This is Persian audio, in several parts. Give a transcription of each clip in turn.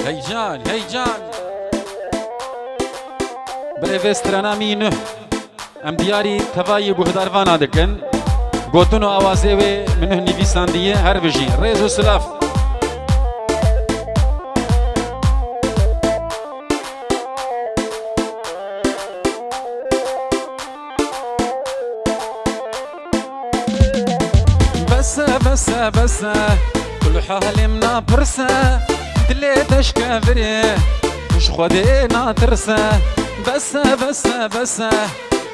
هيجان هيجان بريفسترانا مينو ام دياري تباي بوهداروانا دكن گوتنو آوازه و منه نویسندیه هر بجین ریزو سلاف بس كل حال منا برسه دليتش كافره مش خدينا ترسه بس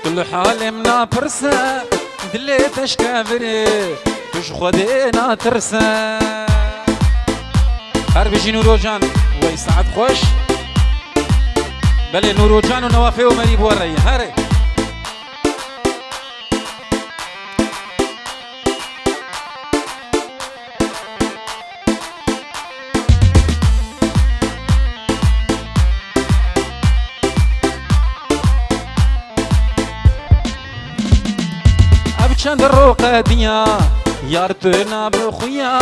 كل حال منا برسه دليتش كافره مش خدينا ترسه هر بيجي نورو جان ويسعد خوش بلي نورو جان ونوافي ومريب وري هاري چند روقه دیا یار تنا بخویا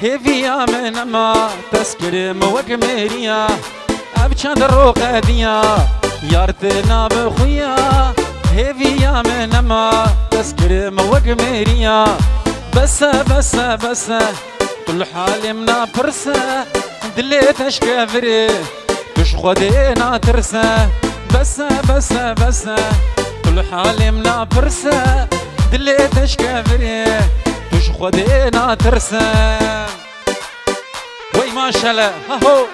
هیویا من ما تذکر موک میریا اب چند روقه دیا یار تنا بخویا هیویا من ما تذکر موک میریا بس كل حال منا برسه دليتش كافري مش خدينا ترسه بس كل حال منا برسه دليتش كافري مش خدينا ترسه وي ما شاء الله هو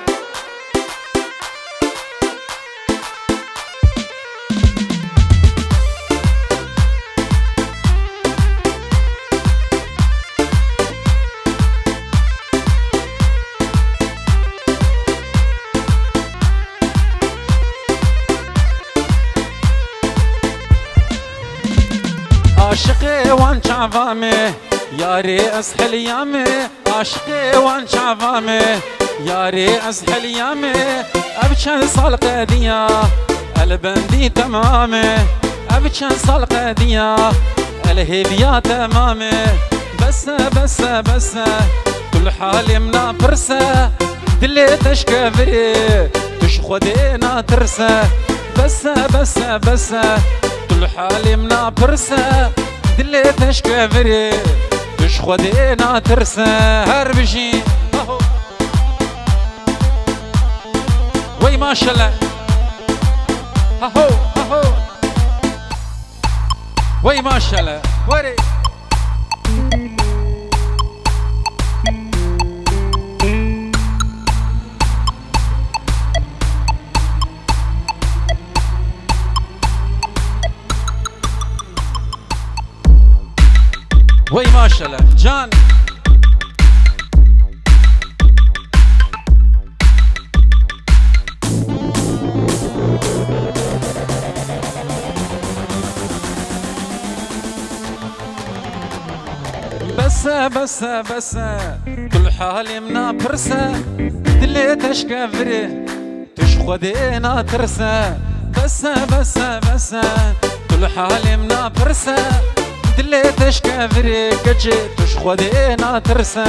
عاشقي وان شعفامي ياري اسحل يامي عاشقي وان شعفامي ياري اسحل يامي ابشن صال قديا البندي تمامي ابشن صال قديا الهيبيا تمامي بس كل حال منا برسه دليتش كافري تش خدينا ترسه بس كل حال منا برسه دليتش كافري مش خدينا ترسه هربشي وي ما شاء الله هو وي ما شاء الله وري وي ما شاء الله جان بس كل حال منا برسه دليتش كافري تش خدينا ترسه بس كل حال منا برسه دليتش كافري كجي تش خدينا ترسه